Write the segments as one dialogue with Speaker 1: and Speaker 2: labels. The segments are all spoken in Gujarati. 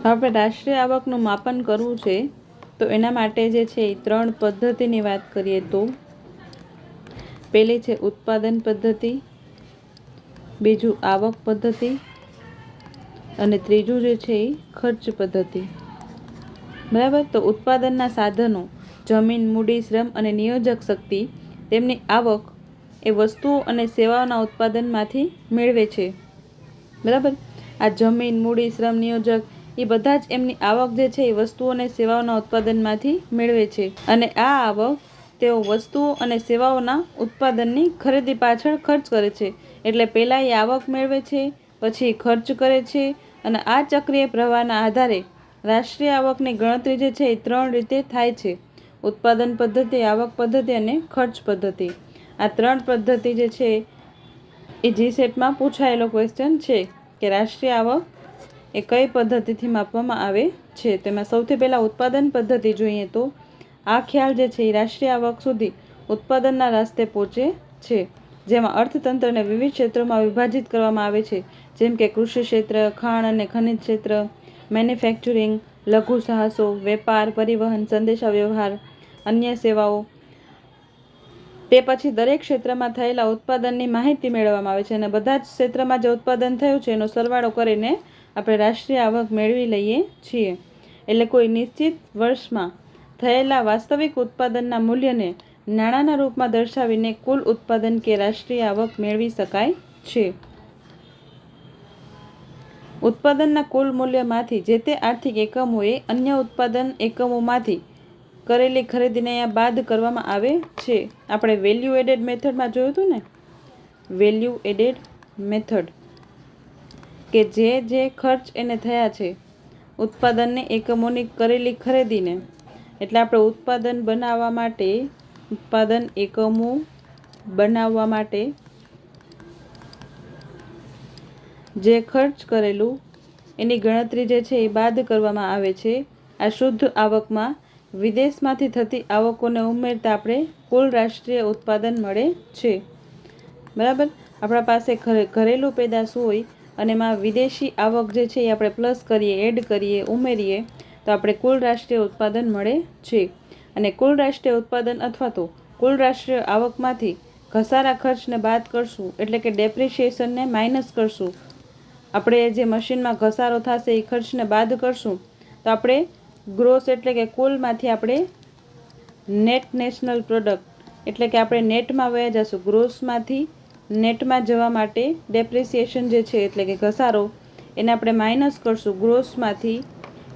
Speaker 1: આપણે રાષ્ટ્રીય આવકનું માપન કરવું છે તો એના માટે જે છે એ 3 પદ્ધતિની વાત કરીએ તો પહેલી છે ઉત્પાદન પદ્ધતિ, બીજું આવક પદ્ધતિ અને ત્રીજું જે છે એ ખર્ચ પદ્ધતિ. બરાબર. તો ઉત્પાદનના સાધનો જમીન, મૂડી, શ્રમ અને નિયોજક શક્તિ તેમની આવક એ વસ્તુઓ અને સેવાઓના ઉત્પાદનમાંથી મેળવે છે. બરાબર. આ જમીન, મૂડી, શ્રમ, નિયોજક એ બધા જ એમની આવક જે છે એ વસ્તુઓ અને સેવાઓના ઉત્પાદનમાંથી મેળવે છે. અને આ આવક તેઓ વસ્તુઓ અને સેવાઓના ઉત્પાદનની ખરીદી પાછળ ખર્ચ કરે છે. એટલે પહેલાં એ આવક મેળવે છે, પછી ખર્ચ કરે છે, અને આ ચક્રીય પ્રવાહના આધારે રાષ્ટ્રીય આવકની ગણતરી જે છે એ 3 રીતે થાય છે: ઉત્પાદન પદ્ધતિ, આવક પદ્ધતિ અને ખર્ચ પદ્ધતિ. આ 3 પદ્ધતિ જે છે એ જીસેટમાં પૂછાયેલો ક્વેશ્ચન છે કે રાષ્ટ્રીય આવક એ કઈ પદ્ધતિથી માપવામાં આવે છે. તેમાં સૌથી પહેલાં ઉત્પાદન પદ્ધતિ જોઈએ તો આ ખ્યાલ જે છે એ રાષ્ટ્રીય આવક સુધી ઉત્પાદનના રસ્તે પહોંચે છે, જેમાં અર્થતંત્રને વિવિધ ક્ષેત્રોમાં વિભાજિત કરવામાં આવે છે, જેમ કે કૃષિ ક્ષેત્ર, ખાણ અને ખનિજ ક્ષેત્ર, મેન્યુફેક્ચરિંગ, લઘુ સાહસો, વેપાર, પરિવહન, સંદેશાવ્યવહાર, અન્ય સેવાઓ. તે પછી દરેક ક્ષેત્રમાં થયેલા ઉત્પાદનની માહિતી મેળવવામાં આવે છે અને બધા જ ક્ષેત્રમાં જે ઉત્પાદન થયું છે એનો સરવાળો કરીને આપણે રાષ્ટ્રીય આવક મેળવી લઈએ છીએ. એટલે કોઈ નિશ્ચિત વર્ષમાં થયેલા વાસ્તવિક ઉત્પાદનના મૂલ્યને નાણાંના રૂપમાં દર્શાવીને કુલ ઉત્પાદન કે રાષ્ટ્રીય આવક મેળવી શકાય છે. ઉત્પાદનના કુલ મૂલ્યમાંથી જે તે આર્થિક એકમોએ અન્ય ઉત્પાદન એકમોમાંથી કરેલી ખરીદીને અહીંયા બાદ કરવામાં આવે છે. આપણે વેલ્યુ એડેડ મેથડમાં જોયું હતું ને, વેલ્યુ એડેડ મેથડ, કે જે ખર્ચ એને થયા છે ઉત્પાદનની એકમોની કરેલી ખરીદીને. એટલે આપણે ઉત્પાદન એકમો બનાવવા માટે જે ખર્ચ કરેલું એની ગણતરી જે છે એ બાદ કરવામાં આવે છે. આ શુદ્ધ આવકમાં વિદેશમાંથી થતી આવકોને ઉમેરતા આપણે કુલ રાષ્ટ્રીય ઉત્પાદન મળે છે. બરાબર. આપણા પાસે ઘરેલું પેદાશ હોય અને એમાં વિદેશી આવક જે છે એ આપણે પ્લસ કરીએ, એડ કરીએ, ઉમેરીએ તો આપણે કુલ રાષ્ટ્રીય ઉત્પાદન મળે છે. અને કુલ રાષ્ટ્રીય ઉત્પાદન અથવા તો કુલ રાષ્ટ્રીય આવકમાંથી ઘસારા ખર્ચને બાદ કરશું, એટલે કે ડેપ્રિસિએશનને માઇનસ કરશું. આપણે જે મશીનમાં ઘસારો થશે એ ખર્ચને બાદ કરશું તો આપણે ગ્રોસ એટલે કે કુલમાંથી આપણે નેટ નેશનલ પ્રોડક્ટ એટલે કે આપણે નેટમાં વયા જશું. ગ્રોસમાંથી નેટમાં જવા માટે ડેપ્રિસિએશન જે છે એટલે કે ઘસારો એને આપણે માઇનસ કરશું ગ્રોસમાંથી.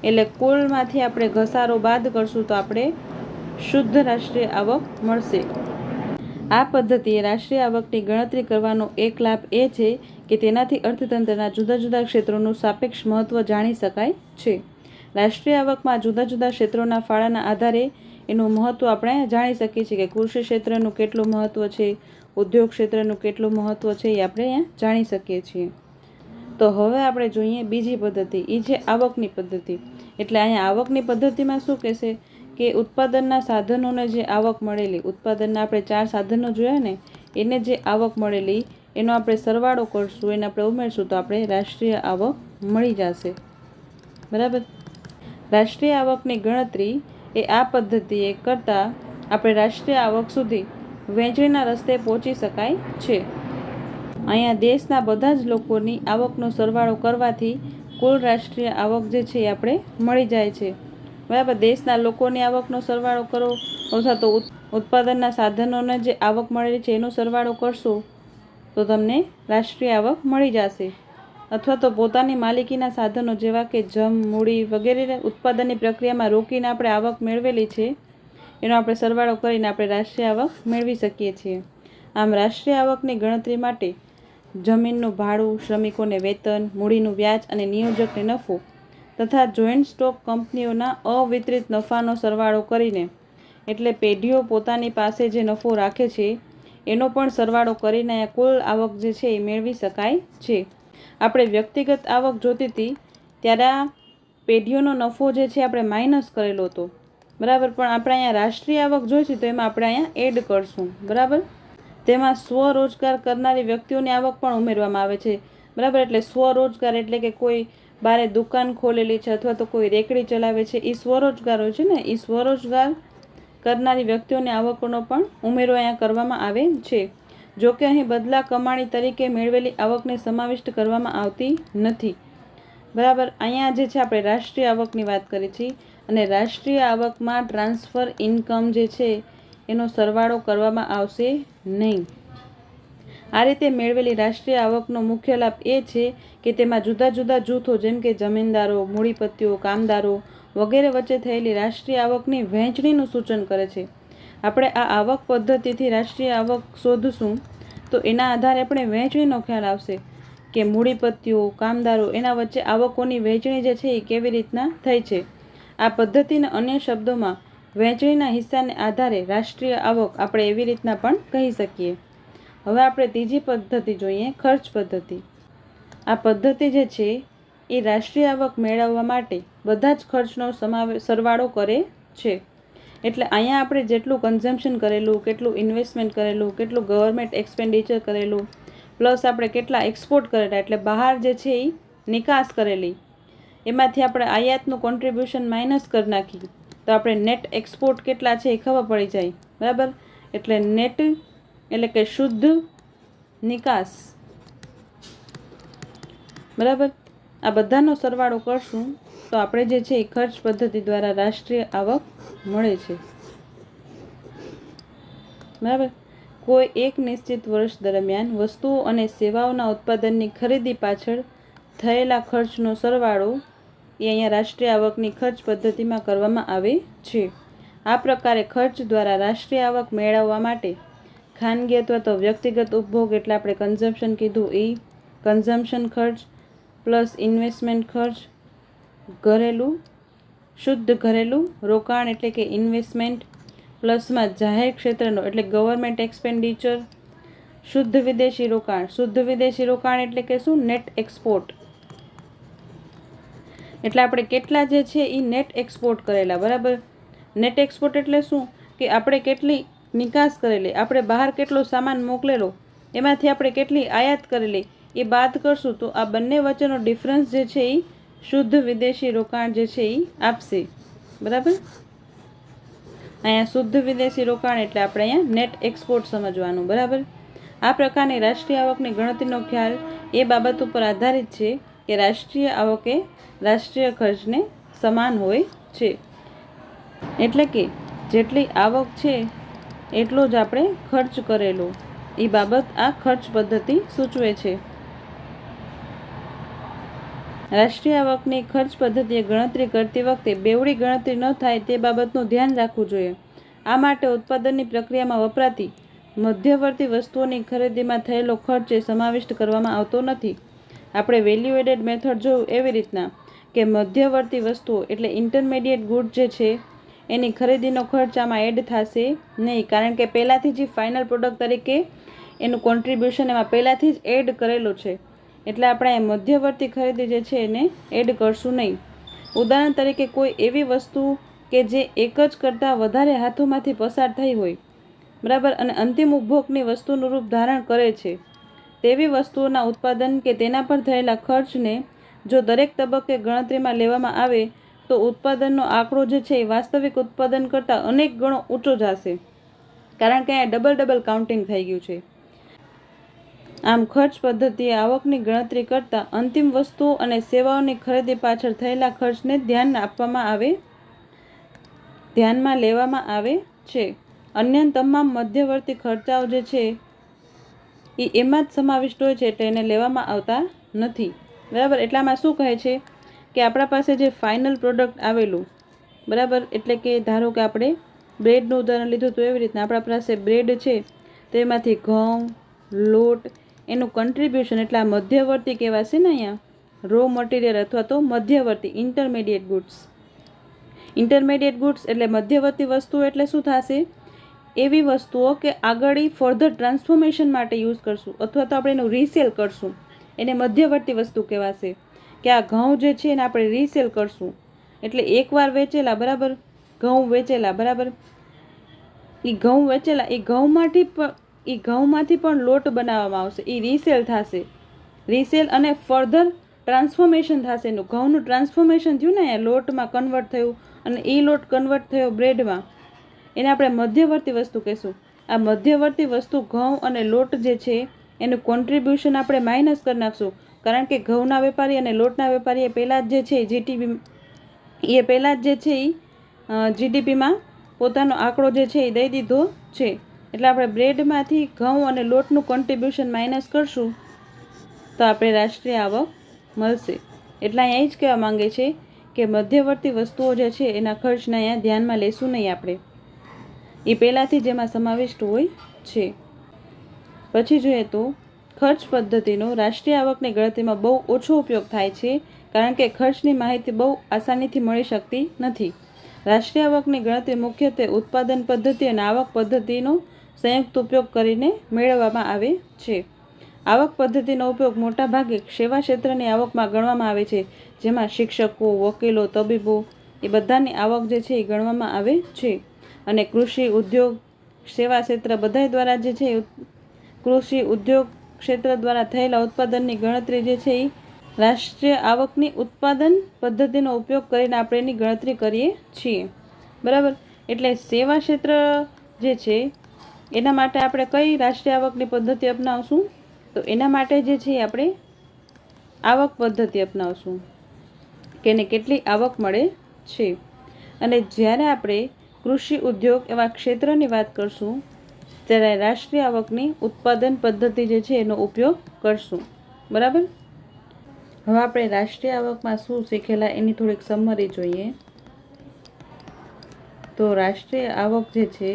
Speaker 1: એટલે કુલમાંથી આપણે ઘસારો બાદ કરશું તો આપણે શુદ્ધ રાષ્ટ્રીય આવક મળશે. આ પદ્ધતિએ રાષ્ટ્રીય આવકની ગણતરી કરવાનો એક લાભ એ છે કે તેનાથી અર્થતંત્રના જુદા જુદા ક્ષેત્રોનું સાપેક્ષ મહત્ત્વ જાણી શકાય છે. રાષ્ટ્રીય આવકમાં જુદા જુદા ક્ષેત્રોના ફાળાના આધારે એનું મહત્ત્વ આપણે જાણી શકીએ છીએ કે કૃષિ ક્ષેત્રનું કેટલું મહત્ત્વ છે, ઉદ્યોગ ક્ષેત્રનું કેટલું મહત્ત્વ છે, એ આપણે અહીંયા જાણી શકીએ છીએ. તો હવે આપણે જોઈએ બીજી પદ્ધતિ, એ છે આવકની પદ્ધતિ. એટલે અહીંયા આવકની પદ્ધતિમાં શું કહેશે કે ઉત્પાદનના સાધનોને જે આવક મળેલી, ઉત્પાદનના આપણે 4 સાધનો જોયા ને, એને જે આવક મળેલી એનો આપણે સરવાળો કરશું, એને આપણે ઉમેરશું તો આપણે રાષ્ટ્રીય આવક મળી જશે. બરાબર. રાષ્ટ્રીય આવકની ગણતરી એ આ પદ્ધતિએ કરતાં આપણે રાષ્ટ્રીય આવક સુધી વહેંચણીના રસ્તે પહોંચી શકાય છે. અહીંયા દેશના બધા જ લોકોની આવકનો સરવાળો કરવાથી કુલ રાષ્ટ્રીય આવક જે છે એ આપણે મળી જાય છે. બરાબર. દેશના લોકોની આવકનો સરવાળો કરો અથવા તો ઉત્પાદનના સાધનોને જે આવક મળેલી છે એનો સરવાળો કરશો તો તમને રાષ્ટ્રીય આવક મળી જશે. અથવા તો પોતાની માલિકીના સાધનો જેવા કે જમ, મૂડી વગેરે ઉત્પાદનની પ્રક્રિયામાં રોકીને આપણે આવક મેળવેલી છે એનો આપણે સરવાળો કરીને આપણે રાષ્ટ્રીય આવક મેળવી શકીએ છીએ. આમ રાષ્ટ્રીય આવકની ગણતરી માટે જમીનનું ભાડું, શ્રમિકોને વેતન, મૂડીનું વ્યાજ અને નિયોજકને નફો તથા જોઈન્ટ સ્ટોક કંપનીઓના અવિતરિત નફાનો સરવાળો કરીને, એટલે પેઢીઓ પોતાની પાસે જે નફો રાખે છે એનો પણ સરવાળો કરીને કુલ આવક જે છે એ મેળવી શકાય છે. આપણે વ્યક્તિગત આવક જોતી હતી ત્યારે આ પેઢીઓનો નફો જે છે આપણે માઇનસ કરેલો હતો. બરાબર. પણ આપણે અહીંયા રાષ્ટ્રીય આવક જોઈશું તો એમાં આપણે અહીંયા એડ કરશું. બરાબર. તેમાં સ્વરોજગાર કરનારી વ્યક્તિઓની આવક પણ ઉમેરવામાં આવે છે. બરાબર. એટલે સ્વરોજગાર એટલે કે કોઈ બારે દુકાન ખોલેલી છે અથવા તો કોઈ રેકડી ચલાવે છે, એ સ્વરોજગારો છે ને, એ સ્વરોજગાર કરનારી વ્યક્તિઓની આવકોનો પણ ઉમેરો અહીંયા કરવામાં આવે છે. જોકે અહીં બદલા કમાણી તરીકે મેળવેલી આવકને સમાવિષ્ટ કરવામાં આવતી નથી. બરાબર. અહીંયા જે છે આપણે રાષ્ટ્રીય આવકની વાત કરી છે, અને રાષ્ટ્રીય આવકમાં ટ્રાન્સફર ઇન્કમ જે છે એનો સરવાળો કરવામાં આવશે નહીં. આ રીતે મેળવેલી રાષ્ટ્રીય આવકનો મુખ્ય લાભ એ છે કે તેમાં જુદા જુદા જૂથો જેમ કે જમીનદારો, મૂડીપતિઓ, કામદારો વગેરે વચ્ચે થયેલી રાષ્ટ્રીય આવકની વહેંચણીનું સૂચન કરે છે. આપણે આ આવક પદ્ધતિથી રાષ્ટ્રીય આવક શોધશું તો એના આધારે આપણે વહેંચણીનો ખ્યાલ આવશે કે મૂડીપતિઓ, કામદારો એના વચ્ચે આવકોની વહેંચણી જે છે એ કેવી રીતના થઈ છે. આ પદ્ધતિના અન્ય શબ્દોમાં વહેંચણીના હિસ્સાને આધારે રાષ્ટ્રીય આવક આપણે એવી રીતના પણ કહી શકીએ. હવે આપણે ત્રીજી પદ્ધતિ જોઈએ, ખર્ચ પદ્ધતિ. આ પદ્ધતિ જે છે એ રાષ્ટ્રીય આવક મેળવવા માટે બધા જ ખર્ચનો સરવાળો કરે છે. એટલે અહીંયા આપણે જેટલું કન્ઝમ્પશન કરેલું, કેટલું ઇન્વેસ્ટમેન્ટ કરેલું, કેટલું ગવર્મેન્ટ એક્સપેન્ડિચર કરેલું, પ્લસ આપણે કેટલા એક્સપોર્ટ કરેલા એટલે બહાર જે છે એ નિકાસ કરેલી, એમાંથી આપણે આયાતનું કોન્ટ્રીબ્યુશન માઇનસ કરી નાખી તો આપણે નેટ એક્સપોર્ટ કેટલા છે એ ખબર પડી જાય. બરાબર. એટલે નેટ એટલે કે શુદ્ધ નિકાસ. બરાબર. આ બધાનો સરવાળો કરશું તો આપણે જે છે એ ખર્ચ પદ્ધતિ દ્વારા રાષ્ટ્રીય આવક મળે છે. બરાબર. કોઈ એક નિશ્ચિત વર્ષ દરમિયાન વસ્તુઓ અને સેવાઓના ઉત્પાદનની ખરીદી પાછળ થયેલા ખર્ચનો સરવાળો એ અહીંયા રાષ્ટ્રીય આવકની ખર્ચ પદ્ધતિમાં કરવામાં આવે છે. આ પ્રકારે ખર્ચ દ્વારા રાષ્ટ્રીય આવક મેળવવા માટે ખાનગી અથવા તો વ્યક્તિગત ઉપભોગ એટલે આપણે કન્ઝમ્પશન કીધું એ, કન્ઝમ્પશન ખર્ચ પ્લસ ઇન્વેસ્ટમેન્ટ ખર્ચ, ઘરેલું શુદ્ધ ઘરેલું રોકાણ એટલે કે ઇન્વેસ્ટમેન્ટ, પ્લસમાં જાહેર ક્ષેત્રનો એટલે ગવર્મેન્ટ એક્સપેન્ડિચર, શુદ્ધ વિદેશી રોકાણ. શુદ્ધ વિદેશી રોકાણ એટલે કે શું? Net export. એટલે આપણે કેટલા જે છે એ નેટ એક્સપોર્ટ કરેલા. બરાબર. નેટ એક્સપોર્ટ એટલે શું કે આપણે કેટલી નિકાસ કરેલી, આપણે બહાર કેટલો સામાન મોકલેલો, એમાંથી આપણે કેટલી આયાત કરેલી એ બાદ કરશું તો આ બંને વચ્ચેનો ડિફરન્સ જે છે એ શુદ્ધ વિદેશી રોકાણ જે છે એ આપશે. બરાબર. અહીંયા શુદ્ધ વિદેશી રોકાણ એટલે આપણે અહીંયા નેટ એક્સપોર્ટ સમજવાનું. બરાબર. આ પ્રકારની રાષ્ટ્રીય આવકની ગણતરીનો ખ્યાલ એ બાબત ઉપર આધારિત છે કે રાષ્ટ્રીય આવક એ રાષ્ટ્રીય ખર્ચને સમાન હોય છે. એટલે કે જેટલી આવક છે એટલો જ આપણે ખર્ચ કરેલો, એ બાબત આ ખર્ચ પદ્ધતિ સૂચવે છે. રાષ્ટ્રીય આવકની ખર્ચ પદ્ધતિએ ગણતરી કરતી વખતે બેવડી ગણતરી ન થાય તે બાબતનું ધ્યાન રાખવું જોઈએ. આ માટે ઉત્પાદનની પ્રક્રિયામાં વપરાતી મધ્યવર્તી વસ્તુઓની ખરીદીમાં થયેલો ખર્ચ એ સમાવિષ્ટ કરવામાં આવતો નથી. આપણે વેલ્યુ એડેડ મેથડ જોયું એવી રીતના કે મધ્યવર્તી વસ્તુઓ એટલે ઇન્ટરમીડિયેટ ગુડ જે છે એની ખરીદીનો ખર્ચ આમાં એડ થશે નહીં, કારણ કે પહેલાંથી જ ફાઇનલ પ્રોડક્ટ તરીકે એનું કોન્ટ્રીબ્યુશન એમાં પહેલાંથી જ એડ કરેલું છે. એટલે આપણે મધ્યવર્તી ખરીદી જે છે એને એડ કરશું નહીં. ઉદાહરણ તરીકે કોઈ એવી વસ્તુ કે જે એક જ કરતાં વધારે હાથોમાંથી પસાર થઈ હોય, બરાબર, અને અંતિમ ઉપભોગની વસ્તુનું રૂપ ધારણ કરે છે, તેવી વસ્તુઓના ઉત્પાદન કે તેના પર થયેલા ખર્ચને જો દરેક તબક્કે ગણતરીમાં લેવામાં આવે તો ઉત્પાદનનો આંકડો જે છે એ વાસ્તવિક ઉત્પાદન કરતાં અનેક ગણો ઊંચો જશે, કારણ કે અહીંયા ડબલ કાઉન્ટિંગ થઈ ગયું છે. આમ ખર્ચ પદ્ધતિએ આવકની ગણતરી કરતાં અંતિમ વસ્તુઓ અને સેવાઓની ખરીદી પાછળ થયેલા ખર્ચને ધ્યાનમાં લેવામાં આવે છે. અન્ય તમામ મધ્યવર્તી ખર્ચાઓ જે છે એ એમાં જ સમાવિષ્ટ હોય છે, એટલે એને લેવામાં આવતા નથી. બરાબર. એટલામાં શું કહે છે કે આપણા પાસે જે ફાઇનલ પ્રોડક્ટ આવેલું, બરાબર, એટલે કે ધારો કે આપણે બ્રેડનું ઉદાહરણ લીધું તો એવી રીતના આપણા પાસે બ્રેડ છે તો એમાંથી ઘઉં, લોટ એનું કન્ટ્રીબ્યુશન એટલે આ મધ્યવર્તી કહેવાશે ને અહીંયા રો મટીરિયલ અથવા તો મધ્યવર્તી ઇન્ટરમીડિયેટ ગુડ્સ. ઇન્ટરમીડિયેટ ગુડ્સ એટલે મધ્યવર્તી વસ્તુઓ એટલે શું થશે? એવી વસ્તુઓ કે આગળ ફર્ધર ટ્રાન્સફોર્મેશન માટે યુઝ કરશું અથવા તો આપણે એનું રીસેલ કરશું, એને મધ્યવર્તી વસ્તુ કહેવાશે. કે આ ઘઉં જે છે એને આપણે રીસેલ કરશું એટલે એકવાર વેચેલા, બરાબર, ઘઉં વેચેલા, બરાબર, એ ઘઉં વેચેલા એ ઘઉંમાંથી પણ લોટ બનાવવામાં આવશે, એ રીસેલ થશે. રીસેલ અને ફર્ધર ટ્રાન્સફોર્મેશન થશે એનું, ઘઉંનું ટ્રાન્સફોર્મેશન થયું ને, અહીંયા લોટમાં કન્વર્ટ થયું અને એ લોટ કન્વર્ટ થયો બ્રેડમાં, એને આપણે મધ્યવર્તી વસ્તુ કહીશું. આ મધ્યવર્તી વસ્તુ ઘઉં અને લોટ જે છે એનું કોન્ટ્રીબ્યુશન આપણે માઇનસ કરી નાખશું, કારણ કે ઘઉંના વેપારી અને લોટના વેપારી એ પહેલાં જ જે છે જીડીપીમાં પોતાનો આંકડો જે છે એ દઈ દીધો છે. એટલે આપણે બ્રેડમાંથી ઘઉં અને લોટનું કોન્ટ્રીબ્યુશન માઇનસ કરશું તો આપણે રાષ્ટ્રીય આવક મળશે. એટલે અહીંયા એ જ કહેવા માંગે છે કે મધ્યવર્તી વસ્તુઓ જે છે એના ખર્ચને અહીંયા ધ્યાનમાં લેશું નહીં આપણે, એ પહેલાંથી જેમાં સમાવિષ્ટ હોય છે. પછી જોઈએ તો ખર્ચ પદ્ધતિનો રાષ્ટ્રીય આવકની ગણતરીમાં બહુ ઓછો ઉપયોગ થાય છે, કારણ કે ખર્ચની માહિતી બહુ આસાનીથી મળી શકતી નથી. રાષ્ટ્રીય આવકની ગણતરી મુખ્યત્વે ઉત્પાદન પદ્ધતિ અને આવક પદ્ધતિનો સંયુક્ત ઉપયોગ કરીને મેળવવામાં આવે છે. આવક પદ્ધતિનો ઉપયોગ મોટાભાગે સેવા ક્ષેત્રની આવકમાં ગણવામાં આવે છે, જેમાં શિક્ષકો, વકીલો, તબીબો એ બધાની આવક જે છે એ ગણવામાં આવે છે. અને કૃષિ, ઉદ્યોગ, સેવા ક્ષેત્ર બધા દ્વારા જે છે કૃષિ ઉદ્યોગ ક્ષેત્ર દ્વારા થયેલા ઉત્પાદનની ગણતરી જે છે એ રાષ્ટ્રીય આવકની ઉત્પાદન પદ્ધતિનો ઉપયોગ કરીને આપણે એની ગણતરી કરીએ છીએ. બરાબર. એટલે સેવા ક્ષેત્ર જે છે એના માટે આપણે કઈ રાષ્ટ્રીય આવકની પદ્ધતિ અપનાવશું? તો એના માટે જે છે આપણે આવક પદ્ધતિ અપનાવશું કે એને કેટલી આવક મળે છે. અને જ્યારે આપણે કૃષિ ઉદ્યોગ એવા ક્ષેત્રની વાત કરશું ત્યારે રાષ્ટ્રીય આવકની ઉત્પાદન પદ્ધતિ જે છે એનો ઉપયોગ કરશું. બરાબર. હવે આપણે રાષ્ટ્રીય આવકમાં શું શીખેલા એની થોડીક સમરી જોઈએ. તો રાષ્ટ્રીય આવક જે છે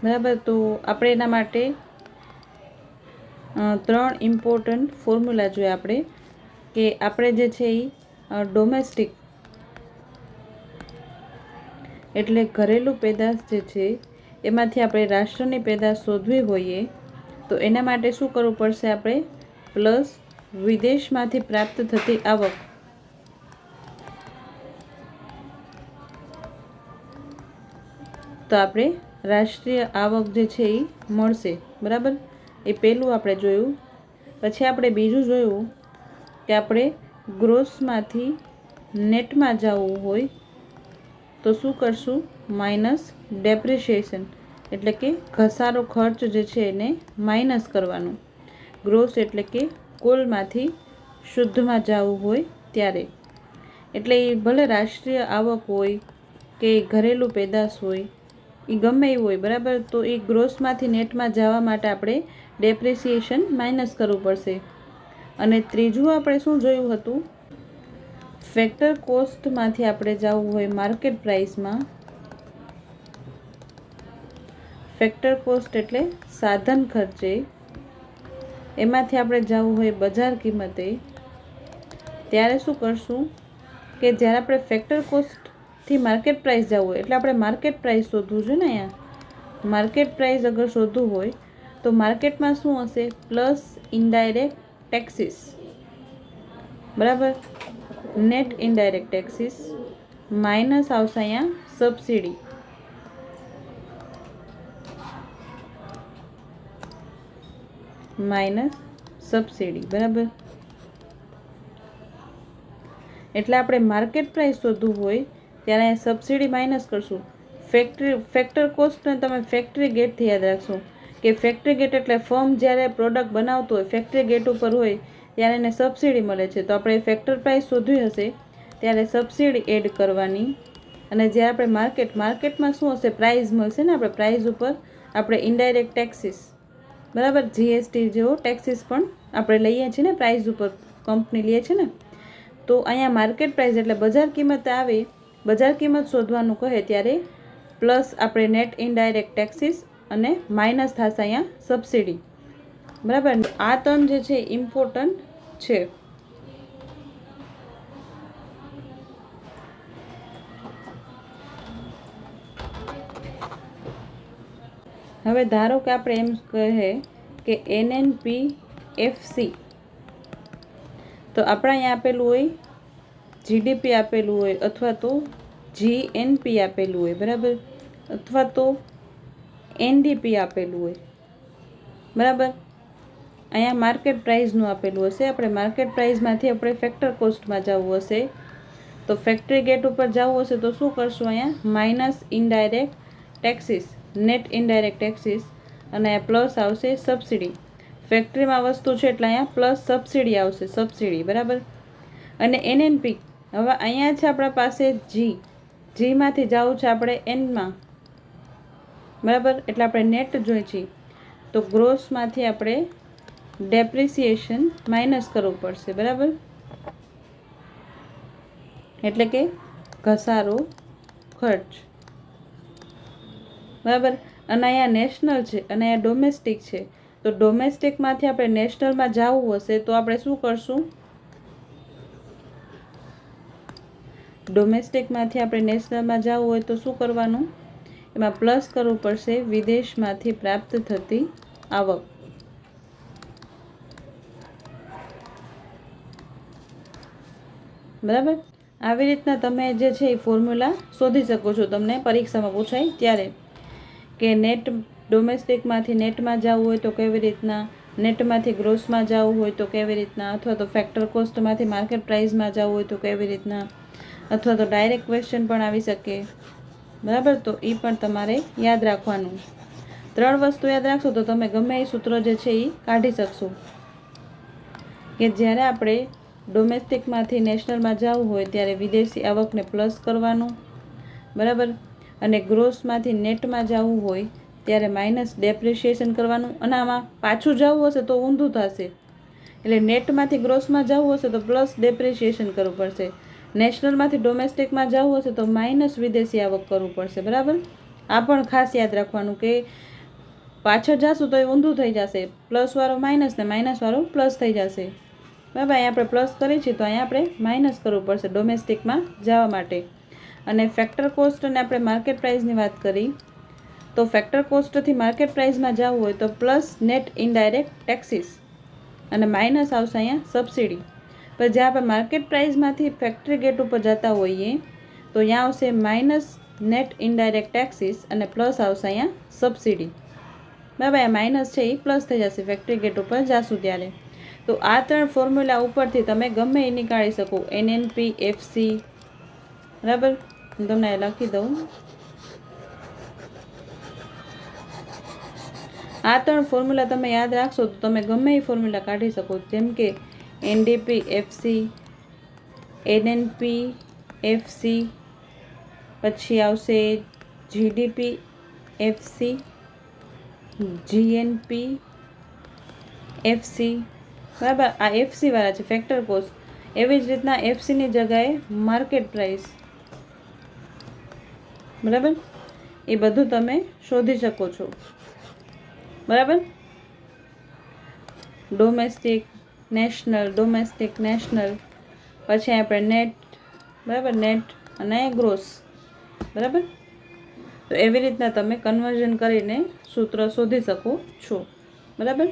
Speaker 1: બરાબર, તો આપણે એના માટે 3 ઇમ્પોર્ટન્ટ ફોર્મ્યુલા જોઈએ આપણે, કે આપણે જે છે એ ડોમેસ્ટિક એટલે ઘરેલું પેદાશ જે છે એમાંથી આપણે રાષ્ટ્રની પેદાશ શોધવી હોઈએ તો એના માટે શું કરવું પડશે? આપણે પ્લસ વિદેશમાંથી પ્રાપ્ત થતી આવક. તો આપણે રાષ્ટ્રીય આવક જે છે એ મળશે. બરાબર. એ પહેલું આપણે જોયું. પછી આપણે બીજું જોયું કે આપણે ગ્રોસમાંથી નેટમાં જવું હોય તો શું કરશું? માઇનસ ડેપ્રિશિએશન એટલે કે ઘસારો ખર્ચ જે છે એને માઇનસ કરવાનું. ગ્રોસ એટલે કે કુલમાંથી શુદ્ધમાં જવું હોય ત્યારે. એટલે એ ભલે રાષ્ટ્રીય આવક હોય કે ઘરેલું પેદાશ હોય, એ ગમે એવું હોય. બરાબર. તો એ ગ્રોસમાંથી નેટમાં જવા માટે આપણે ડેપ્રિસિએશન માઇનસ કરવું પડશે. અને ત્રીજું આપણે શું જોયું હતું? ફેક્ટર કોસ્ટમાંથી આપણે જવું હોય માર્કેટ પ્રાઇસમાં. ફેક્ટર કોસ્ટ એટલે સાધન ખર્ચે, એમાંથી આપણે જવું હોય બજાર કિંમતે. ત્યારે શું કરશું કે જ્યારે આપણે ફેક્ટર કોસ્ટથી માર્કેટ પ્રાઇસ જવું હોય એટલે આપણે માર્કેટ પ્રાઇસ શોધવું જોઈએ ને. અહીંયા માર્કેટ પ્રાઇસ અગર શોધવું હોય તો માર્કેટમાં શું હશે? Plus indirect taxes. બરાબર. નેટ ઇનડાયરેક્ટ ટેક્સીસ માઇનસ આવશે અહીંયા સબસિડી. Minus subsidy. બરાબર. એટલે આપણે માર્કેટ પ્રાઇસ શોધવું હોય ત્યારે સબસિડી માઇનસ કરશું. ફેક્ટર કોસ્ટને તમે ફેક્ટરી ગેટથી યાદ રાખશો કે ફેક્ટરી ગેટ એટલે ફર્મ જ્યારે પ્રોડક્ટ બનાવતું હોય ફેક્ટરી ગેટ ઉપર હોય ત્યારે એને સબસિડી મળે છે. તો આપણે ફેક્ટર પ્રાઇસ શોધવી હશે ત્યારે સબસિડી એડ કરવાની. અને જ્યારે આપણે માર્કેટમાં શું હશે? પ્રાઇસ મળશે ને. આપણે પ્રાઇસ ઉપર આપણે ઇનડાયરેક્ટ ટેક્સીસ, બરાબર, જીએસટી જેવો ટેક્સીસ પણ આપણે લઈએ છીએ ને, પ્રાઇસ ઉપર કંપની લે છે ને. તો અહીંયા માર્કેટ પ્રાઇસ એટલે બજાર કિંમત આવે, બજાર કિંમત શોધવાનું કહે ત્યારે પ્લસ આપણે નેટ ઇનડાયરેક્ટ ટેક્સીસ અને માઇનસ થશે અહીંયા સબસિડી. બરાબર. આ ટર્મ જે છે ઇમ્પોર્ટન્ટ છે. હવે ધારો કે આપણે એમ કહે કે NNPFC, તો આપણે અહીંયા આપેલું હોય જીડીપી આપેલું હોય અથવા તો GNP આપેલું હોય. બરાબર. અથવા તો NDP આપેલું હોય. બરાબર. અહીંયા માર્કેટ પ્રાઇસનું આપેલું હશે, આપણે માર્કેટ પ્રાઇસમાંથી આપણે ફેક્ટર કોસ્ટમાં જવું હશે. તો ફેક્ટરી ગેટ ઉપર જવું હશે તો શું કરશું? અહીંયા minus indirect taxes, net indirect taxes, અને પ્લસ આવશે સબસિડી. ફેક્ટરીમાં વસ્તુ છે એટલે અહીંયા પ્લસ સબસિડી આવશે, સબસિડી, બરાબર. અને NNP, હવે અહીંયા છે આપણા પાસે જીમાંથી જવું છે આપણે એનમાં, બરાબર. એટલે આપણે નેટ જોઈએ છીએ તો ગ્રોસમાંથી આપણે ડેપ્રિસિએશન માઇનસ કરવું પડશે, બરાબર. એટલે કે ઘસારો ખર્ચ, બરાબર. અને અહીંયા નેશનલ છે અને અહીંયા ડોમેસ્ટિક છે. તો ડોમેસ્ટિકમાંથી આપણે નેશનલમાં જવું હશે તો આપણે શું કરશું? ડોમેસ્ટિકમાંથી આપણે નેશનલમાં જવું હોય તો શું કરવાનું? એમાં પ્લસ કરવું પડશે વિદેશમાંથી પ્રાપ્ત થતી આવક, બરાબર. આવી રીતના તમે જે છે એ ફોર્મ્યુલા શોધી શકો છો, તમને પરીક્ષામાં પૂછાય ત્યારે, કે નેટ ડોમેસ્ટિકમાંથી નેટમાં જવું હોય તો કેવી રીતના, નેટમાંથી ગ્રોસમાં જવું હોય તો કેવી રીતના, અથવા તો ફેક્ટર કોસ્ટમાંથી માર્કેટ પ્રાઇસમાં જવું હોય તો કેવી રીતના, અથવા તો ડાયરેક્ટ ક્વેશ્ચન પણ આવી શકે, બરાબર. તો એ પણ તમારે યાદ રાખવાનું. 3 વસ્તુ યાદ રાખશો તો તમે ગમે એ સૂત્ર જે છે એ કાઢી શકશો. કે જ્યારે આપણે ડોમેસ્ટિકમાંથી નેશનલમાં જવું હોય ત્યારે વિદેશી આવકને પ્લસ કરવાનું, બરાબર. અને ગ્રોસમાંથી નેટમાં જવું હોય ત્યારે માઇનસ ડેપ્રિશિએશન કરવાનું. અને આમાં પાછું જવું હશે તો ઊંધું થશે, એટલે નેટમાંથી ગ્રોસમાં જવું હશે તો પ્લસ ડેપ્રિશિએશન કરવું પડશે, નેશનલમાંથી ડોમેસ્ટિકમાં જવું હશે તો માઇનસ વિદેશી આવક કરવું પડશે, બરાબર. આ પણ ખાસ યાદ રાખવાનું કે પાછળ જશું તો એ ઊંધું થઈ જશે, પ્લસવાળો માઇનસ ને માઇનસવાળો પ્લસ થઈ જશે, બરાબર. અહીંયા આપણે પ્લસ કરીએ છીએ તો અહીંયા આપણે માઇનસ કરવું પડશે ડોમેસ્ટિકમાં જવા માટે. અને ફેક્ટર કોસ્ટ અને આપણે માર્કેટ પ્રાઇસની વાત કરી તો ફેક્ટર કોસ્ટથી માર્કેટ પ્રાઇસમાં જવું હોય તો પ્લસ નેટ ઇનડાયરેક્ટ ટેક્સીસ અને માઇનસ આવશે અહીંયા સબસિડી. પણ જ્યાં આપણે માર્કેટ પ્રાઇસમાંથી ફેક્ટરી ગેટ ઉપર જતા હોઈએ તો અહીંયા આવશે માઇનસ નેટ ઇનડાયરેક્ટ ટેક્સીસ અને પ્લસ આવશે અહીંયા સબસિડી, બરાબર. અહીંયા માઇનસ છે એ પ્લસ થઈ જશે ફેક્ટરી ગેટ ઉપર જશું ત્યારે. તો આ 3 ફોર્મ્યુલા ઉપરથી તમે ગમે એ નીકાળી શકો, NNP, FC, બરાબર. હું તમને લખી દઉં. આ 3 ફોર્મ્યુલા તમે યાદ રાખશો તો તમે ગમે એ ફોર્મ્યુલા કાઢી શકો, જેમ કે NDP, FC, NNP, FC, પછી આવશે GDP, FC, GNP, FC, બરાબર. આ FC વાળા છે ફેક્ટર કોસ્ટ. એવી જ રીતના FCની જગ્યાએ માર્કેટ પ્રાઇસ, બરાબર. એ બધું તમે શોધી શકો છો, બરાબર. ડોમેસ્ટિક, નેશનલ, ડોમેસ્ટિક, નેશનલ, પછી આપણે નેટ, બરાબર, નેટ અને ગ્રોસ, બરાબર. તો એવી રીતના તમે કન્વર્ઝન કરીને સૂત્ર શોધી શકો છો, બરાબર.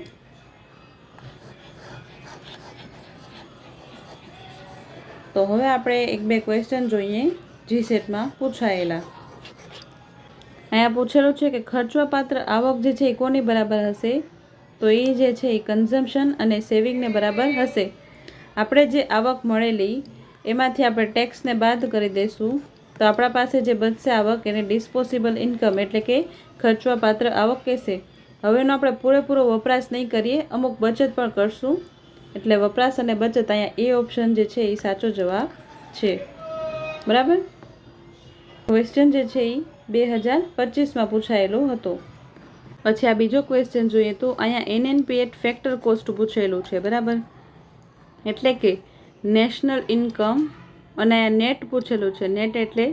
Speaker 1: તો હવે આપણે 1-2 ક્વેશ્ચન જોઈએ GSETમાં પૂછાયેલા. અહીંયા પૂછેલું છે કે ખર્ચવાપાત્ર આવક જે છે એ કોની બરાબર હશે? તો એ જે છે એ કન્ઝમ્પશન અને સેવિંગને બરાબર હશે. આપણે જે આવક મળેલી એમાંથી આપણે ટેક્સને બાદ કરી દઈશું તો આપણા પાસે જે બચશે આવક એને ડિસ્પોઝેબલ ઇન્કમ એટલે કે ખર્ચવાપાત્ર આવક કહેશે. હવે એનો આપણે પૂરેપૂરો વપરાશ નહીં કરીએ, અમુક બચત પણ કરશું, એટલે વપરાશ અને બચત અહીંયા એ ઓપ્શન જે છે એ સાચો જવાબ છે, બરાબર. ક્વેશ્ચન જે છે એ 2025માં પૂછાયેલો હતો. પછી આ બીજો ક્વેશ્ચન જોઈએ તો અહીંયા NNP એટ ફેક્ટર કોસ્ટ પૂછેલું છે, બરાબર. એટલે કે નેશનલ ઇન્કમ, અને અહીંયા નેટ પૂછેલું છે, નેટ એટલે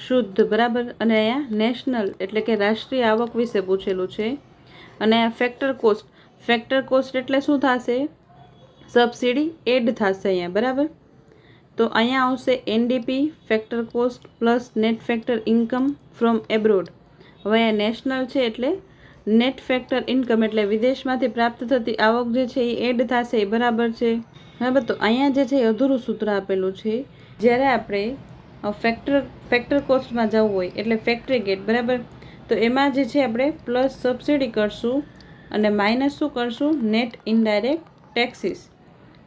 Speaker 1: શુદ્ધ, બરાબર. અને અહીંયા નેશનલ એટલે કે રાષ્ટ્રીય આવક વિશે પૂછેલું છે. અને અહીંયા ફેક્ટર કોસ્ટ એટલે શું થશે? સબસિડી એડ થશે અહીંયા, બરાબર. તો અહીંયા આવશે NDP factor cost plus net factor income from abroad. હવે અહીંયા નેશનલ છે એટલે નેટ ફેક્ટર ઇન્કમ એટલે વિદેશમાંથી પ્રાપ્ત થતી આવક જે છે એ એડ થશે, એ બરાબર છે, બરાબર. તો અહીંયા જે છે એ અધૂરું સૂત્ર આપેલું છે. જ્યારે આપણે ફેક્ટર કોસ્ટમાં જવું હોય એટલે ફેક્ટરી ગેટ, બરાબર. તો એમાં જે છે આપણે પ્લસ સબસિડી કરશું અને માઇનસ શું કરશું, નેટ ઇનડાયરેક્ટ ટેક્સીસ.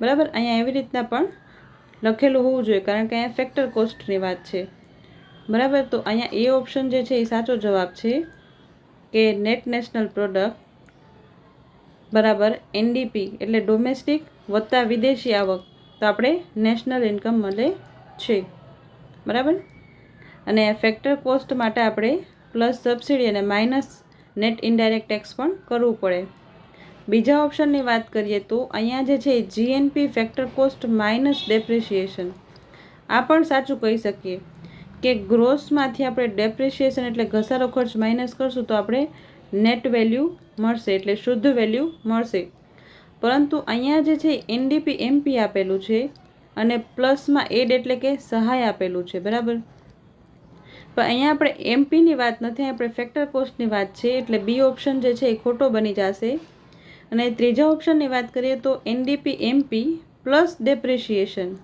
Speaker 1: બરાબર, અહીંયા એવી રીતના પણ લખેલું હોવું જોઈએ, કારણ કે અહીંયા ફેક્ટર કોસ્ટની વાત છે. બરાબર, તો અહીંયા એ ઓપ્શન જે છે એ સાચો જવાબ છે કે નેટ નેશનલ પ્રોડક્ટ બરાબર એનડીપી એટલે ડોમેસ્ટિક વત્તા વિદેશી આવક, તો આપણે નેશનલ ઇન્કમ મળે છે. બરાબર, અને ફેક્ટર કોસ્ટ માટે આપણે પ્લસ સબસિડી અને માઇનસ નેટ ઇનડાયરેક્ટ ટેક્સ પણ કરવું પડે. બીજા ઓપ્શનની વાત કરીએ તો અહીંયા જે છે GNP factor cost minus depreciation, આ પણ સાચું કહી શકીએ કે ગ્રોસમાંથી આપણે ડેપ્રિસિએશન એટલે ઘસારો ખર્ચ માઇનસ કરશું તો આપણે નેટ વેલ્યુ મળશે, એટલે શુદ્ધ વેલ્યુ મળશે. પરંતુ અહીંયા જે છે એનડીપી એમપી આપેલું છે અને પ્લસમાં એડ એટલે કે સહાય આપેલું છે. બરાબર, પણ અહીંયા આપણે એમપીની વાત નથી, આપણે ફેક્ટર કોસ્ટની વાત છે, એટલે બી ઓપ્શન જે છે એ ખોટો બની જશે. અને ત્રીજા ઓપ્શનની વાત કરીએ તો એનડીપી એમપી પ્લસ ડેપ્રિસિએશન,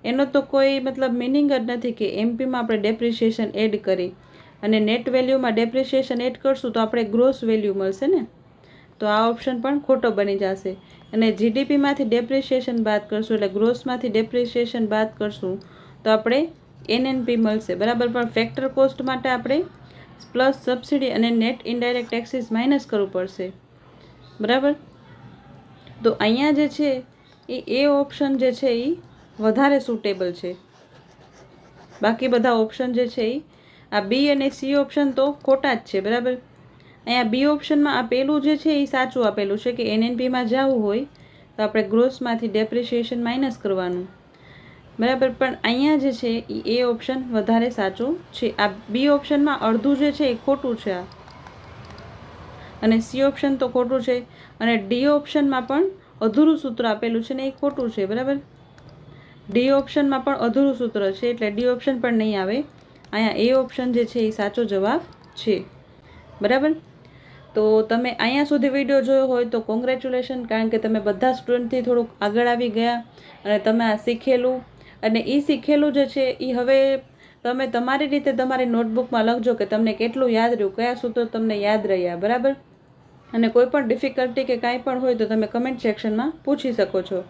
Speaker 1: એનો તો કોઈ મતલબ મિનિંગ જ નથી કે એમપીમાં આપણે ડેપ્રિસિએશન એડ કરી અને નેટ વેલ્યુમાં ડેપ્રિસિએશન એડ કરશું તો આપણે ગ્રોસ વેલ્યુ મળશે ને, તો આ ઓપ્શન પણ ખોટો બની જશે. અને જીડીપીમાંથી ડેપ્રિસિએશન બાદ કરશું એટલે ગ્રોસમાંથી ડેપ્રિસિએશન બાદ કરશું તો આપણે એનએનપી મળશે. બરાબર, પણ ફેક્ટર કોસ્ટ માટે આપણે પ્લસ સબસિડી અને નેટ ઇનડાયરેક્ટ ટેક્સીસ માઇનસ કરવું પડશે. બરાબર, તો અહીંયા જે છે એ ઓપ્શન જે છે એ વધારે સુટેબલ છે. બાકી બધા ઓપ્શન જે છે એ આ બી અને સી ઓપ્શન તો ખોટા જ છે. બરાબર, અહીંયા બી ઓપ્શનમાં આપેલું જે છે એ સાચું આપેલું છે કે એનએનપીમાં જવું હોય તો આપણે ગ્રોસમાંથી ડેપ્રિસિએશન માઇનસ કરવાનું. બરાબર, પણ અહીંયા જે છે એ ઓપ્શન વધારે સાચું છે. આ બી ઓપ્શનમાં અડધું જે છે એ ખોટું છે આ, અને સી ઓપ્શન તો ખોટું છે, અને ડી ઓપ્શનમાં પણ અધૂરું સૂત્ર આપેલું છે ને એ ખોટું છે. બરાબર, ડી ઓપ્શનમાં પણ અધૂરું સૂત્ર છે એટલે ડી ઓપ્શન પણ નહીં આવે. અહીંયા એ ઓપ્શન જે છે એ સાચો જવાબ છે. બરાબર, તો તમે અહીંયા સુધી વિડીયો જોયો હોય તો કોંગ્રેચ્યુલેશન, કારણ કે તમે બધા સ્ટુડન્ટથી થોડુંક આગળ આવી ગયા અને તમે આ શીખેલું, અને એ શીખેલું જે છે એ હવે તમે તમારી રીતે તમારી નોટબુકમાં લખજો કે તમને કેટલું યાદ રહ્યું, કયા સૂત્રો તમને યાદ રહ્યા. બરાબર, અને કોઈ પણ ડિફિકલ્ટી કે કાંઈ પણ હોય તો તમે કમેન્ટ સેક્શનમાં પૂછી શકો છો.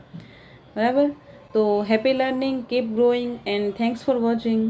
Speaker 1: બરાબર, તો happy learning, keep growing and thanks for watching.